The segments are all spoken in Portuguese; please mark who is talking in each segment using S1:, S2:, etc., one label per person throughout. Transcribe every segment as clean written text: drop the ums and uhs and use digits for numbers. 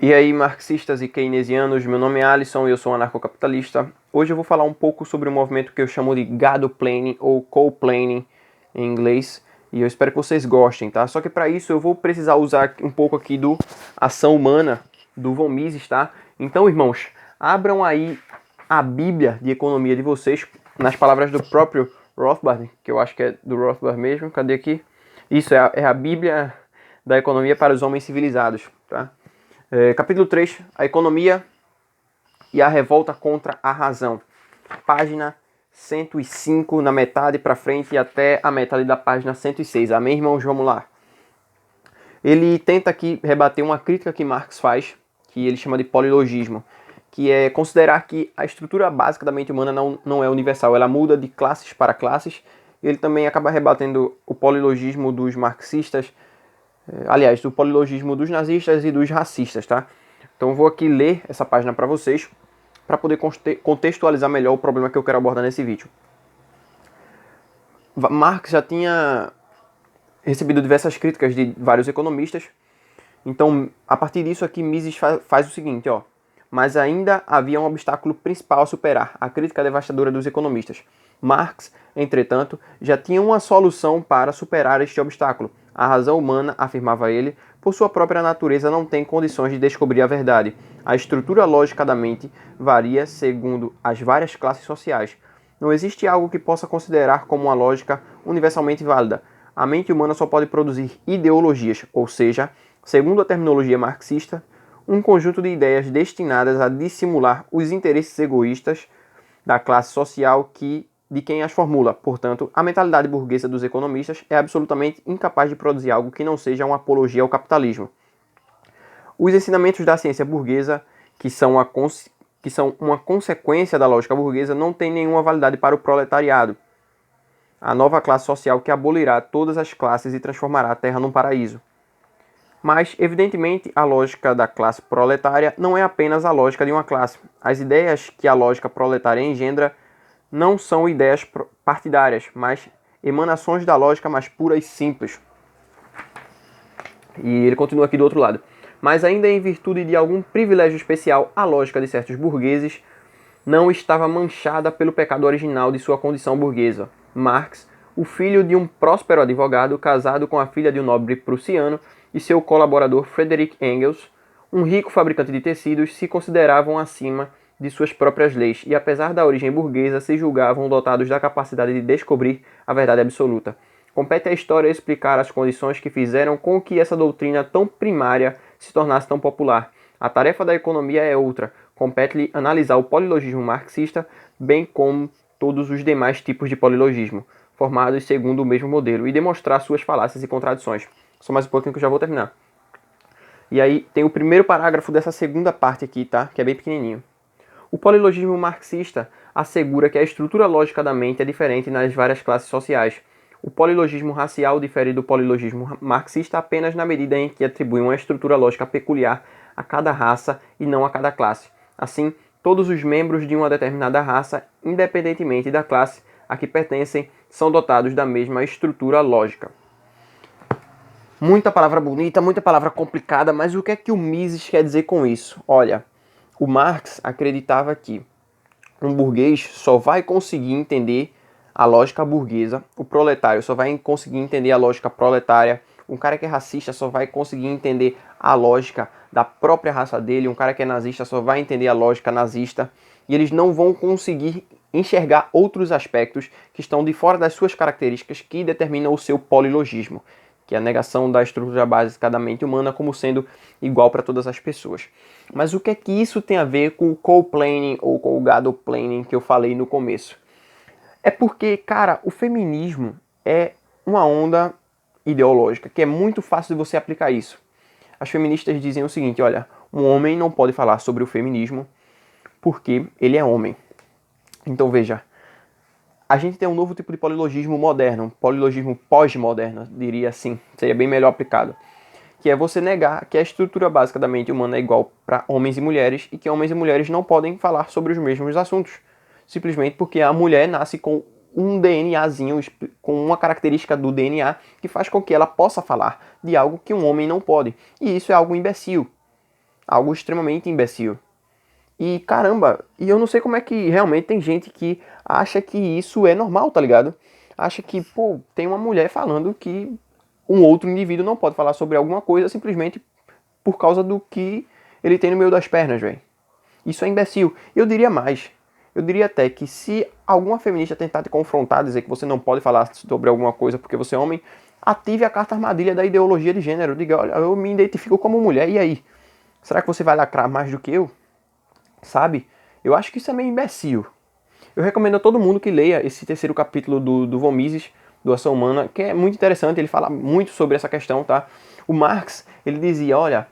S1: E aí, marxistas e keynesianos, meu nome é Alisson e eu sou um anarcocapitalista. Hoje eu vou falar um pouco sobre um movimento que eu chamo de gado-planning ou coal-planning em inglês. E eu espero que vocês gostem, tá? Só que para isso eu vou precisar usar um pouco aqui do Ação Humana, do Von Mises, tá? Então, irmãos, abram aí a Bíblia de economia de vocês, nas palavras do próprio Rothbard, que eu acho que é do Rothbard mesmo. Cadê aqui? Isso, é a Bíblia da economia para os homens civilizados, tá? Capítulo 3, a economia e a revolta contra a razão. Página 105, na metade para frente e até a metade da página 106. Amém, irmãos? Vamos lá. Ele tenta aqui rebater uma crítica que Marx faz, que ele chama de polilogismo, que é considerar que a estrutura básica da mente humana não é universal, ela muda de classes para classes. Ele também acaba rebatendo o polilogismo dos marxistas, aliás, do polilogismo dos nazistas e dos racistas, tá? Então eu vou aqui ler essa página para vocês, para poder contextualizar melhor o problema que eu quero abordar nesse vídeo. Marx já tinha recebido diversas críticas de vários economistas, então a partir disso aqui Mises faz o seguinte, ó. Mas ainda havia um obstáculo principal a superar, a crítica devastadora dos economistas. Marx, entretanto, já tinha uma solução para superar este obstáculo. A razão humana, afirmava ele, por sua própria natureza não tem condições de descobrir a verdade. A estrutura lógica da mente varia segundo as várias classes sociais. Não existe algo que possa considerar como uma lógica universalmente válida. A mente humana só pode produzir ideologias, ou seja, segundo a terminologia marxista, um conjunto de ideias destinadas a dissimular os interesses egoístas da classe social de quem as formula. Portanto, a mentalidade burguesa dos economistas é absolutamente incapaz de produzir algo que não seja uma apologia ao capitalismo. Os ensinamentos da ciência burguesa, que são uma consequência da lógica burguesa, não têm nenhuma validade para o proletariado, a nova classe social que abolirá todas as classes e transformará a Terra num paraíso. Mas, evidentemente, a lógica da classe proletária não é apenas a lógica de uma classe. As ideias que a lógica proletária engendra não são ideias partidárias, mas emanações da lógica mais pura e simples. E ele continua aqui do outro lado. Mas ainda em virtude de algum privilégio especial, a lógica de certos burgueses não estava manchada pelo pecado original de sua condição burguesa. Marx, o filho de um próspero advogado casado com a filha de um nobre prussiano, e seu colaborador Friedrich Engels, um rico fabricante de tecidos, se consideravam acima de suas próprias leis e, apesar da origem burguesa, se julgavam dotados da capacidade de descobrir a verdade absoluta. Compete à história explicar as condições que fizeram com que essa doutrina tão primária se tornasse tão popular. A tarefa da economia é outra. Compete-lhe analisar o polilogismo marxista, bem como todos os demais tipos de polilogismo, formados segundo o mesmo modelo, e demonstrar suas falácias e contradições. Só mais um pouquinho que eu já vou terminar. E aí tem o primeiro parágrafo dessa segunda parte aqui, tá? Que é bem pequenininho. O polilogismo marxista assegura que a estrutura lógica da mente é diferente nas várias classes sociais. O polilogismo racial difere do polilogismo marxista apenas na medida em que atribui uma estrutura lógica peculiar a cada raça e não a cada classe. Assim, todos os membros de uma determinada raça, independentemente da classe a que pertencem, são dotados da mesma estrutura lógica. Muita palavra bonita, muita palavra complicada, mas o que é que o Mises quer dizer com isso? Olha, o Marx acreditava que um burguês só vai conseguir entender a lógica burguesa, o proletário só vai conseguir entender a lógica proletária, um cara que é racista só vai conseguir entender a lógica da própria raça dele, um cara que é nazista só vai entender a lógica nazista, e eles não vão conseguir enxergar outros aspectos que estão de fora das suas características que determinam o seu polilogismo, que é a negação da estrutura básica da mente humana como sendo igual para todas as pessoas. Mas o que é que isso tem a ver com o coal-planning ou com o gado-planning que eu falei no começo? É porque, cara, o feminismo é uma onda ideológica que é muito fácil de você aplicar isso. As feministas dizem o seguinte, olha, um homem não pode falar sobre o feminismo porque ele é homem. Então veja, a gente tem um novo tipo de polilogismo moderno, polilogismo pós-moderno, diria assim, seria bem melhor aplicado, que é você negar que a estrutura básica da mente humana é igual para homens e mulheres e que homens e mulheres não podem falar sobre os mesmos assuntos, simplesmente porque a mulher nasce com um DNAzinho, com uma característica do DNA que faz com que ela possa falar de algo que um homem não pode, e isso é algo imbecil. Algo extremamente imbecil. E caramba, e eu não sei como é que realmente tem gente que acha que isso é normal, tá ligado? Acha que, pô, tem uma mulher falando que um outro indivíduo não pode falar sobre alguma coisa simplesmente por causa do que ele tem no meio das pernas, velho. Isso é imbecil. Eu diria mais. Eu diria até que se alguma feminista tentar te confrontar, dizer que você não pode falar sobre alguma coisa porque você é homem, ative a carta armadilha da ideologia de gênero. Diga, olha, eu me identifico como mulher, e aí? Será que você vai lacrar mais do que eu? Sabe? Eu acho que isso é meio imbecil. Eu recomendo a todo mundo que leia esse terceiro capítulo do Von Mises, do Ação Humana, que é muito interessante, ele fala muito sobre essa questão, tá? O Marx, ele dizia, olha,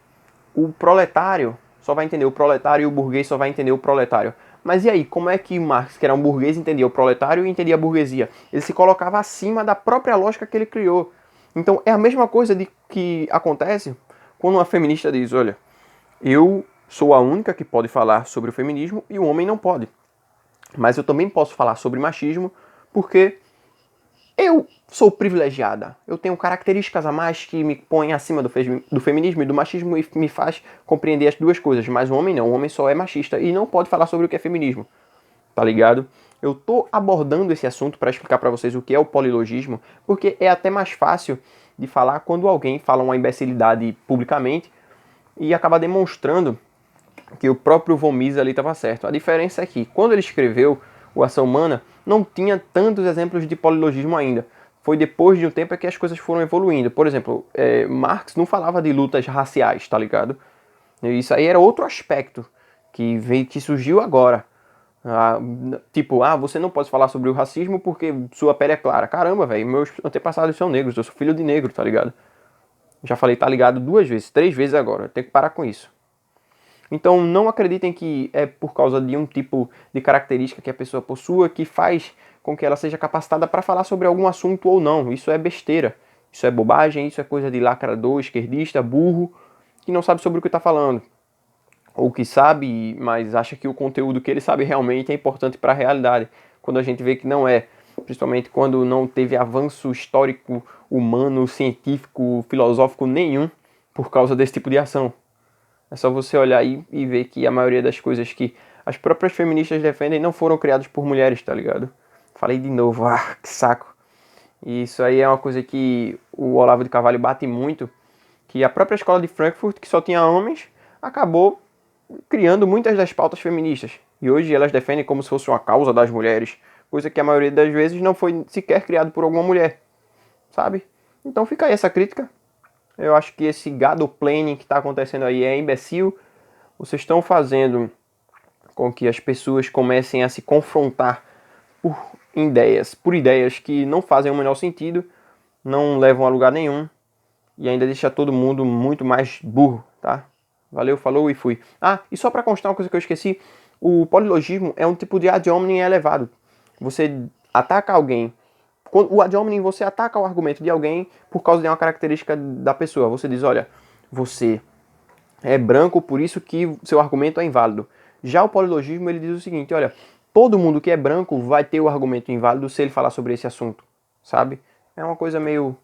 S1: o proletário só vai entender o proletário e o burguês só vai entender o proletário. Mas e aí, como é que Marx, que era um burguês, entendia o proletário e entendia a burguesia? Ele se colocava acima da própria lógica que ele criou. Então é a mesma coisa de que acontece quando uma feminista diz, olha, eu sou a única que pode falar sobre o feminismo e o homem não pode. Mas eu também posso falar sobre machismo porque eu sou privilegiada. Eu tenho características a mais que me põem acima do feminismo e do machismo e me faz compreender as duas coisas. Mas o homem não. O homem só é machista e não pode falar sobre o que é feminismo. Tá ligado? Eu tô abordando esse assunto para explicar para vocês o que é o polilogismo, porque é até mais fácil de falar quando alguém fala uma imbecilidade publicamente e acaba demonstrando que o próprio Von Mises ali estava certo. A diferença é que, quando ele escreveu o Ação Humana, não tinha tantos exemplos de polilogismo ainda. Foi depois de um tempo que as coisas foram evoluindo. Por exemplo, Marx não falava de lutas raciais, tá ligado? Isso aí era outro aspecto que surgiu agora. Tipo, você não pode falar sobre o racismo porque sua pele é clara. Caramba, velho, meus antepassados são negros, eu sou filho de negro, tá ligado? Já falei, tá ligado 2 vezes, 3 vezes agora. Eu tenho que parar com isso. Então não acreditem que é por causa de um tipo de característica que a pessoa possua que faz com que ela seja capacitada para falar sobre algum assunto ou não. Isso é besteira, isso é bobagem, isso é coisa de lacrador, esquerdista, burro, que não sabe sobre o que está falando. Ou que sabe, mas acha que o conteúdo que ele sabe realmente é importante para a realidade, quando a gente vê que não é. Principalmente quando não teve avanço histórico, humano, científico, filosófico nenhum por causa desse tipo de ação. É só você olhar aí e ver que a maioria das coisas que as próprias feministas defendem não foram criadas por mulheres, tá ligado? Falei de novo, que saco. E isso aí é uma coisa que o Olavo de Carvalho bate muito, que a própria escola de Frankfurt, que só tinha homens, acabou criando muitas das pautas feministas. E hoje elas defendem como se fosse uma causa das mulheres, coisa que a maioria das vezes não foi sequer criado por alguma mulher, sabe? Então fica aí essa crítica. Eu acho que esse gado planning que está acontecendo aí é imbecil. Vocês estão fazendo com que as pessoas comecem a se confrontar por ideias que não fazem o menor sentido, não levam a lugar nenhum e ainda deixa todo mundo muito mais burro, tá? Valeu, falou e fui. E só para constar uma coisa que eu esqueci, o polilogismo é um tipo de ad hominem elevado. Você ataca alguém. O ad hominem, você ataca o argumento de alguém por causa de uma característica da pessoa. Você diz, olha, você é branco, por isso que seu argumento é inválido. Já o polilogismo, ele diz o seguinte, olha, todo mundo que é branco vai ter o argumento inválido se ele falar sobre esse assunto, sabe? É uma coisa meio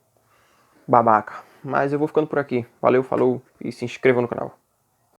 S1: babaca. Mas eu vou ficando por aqui. Valeu, falou e se inscreva no canal.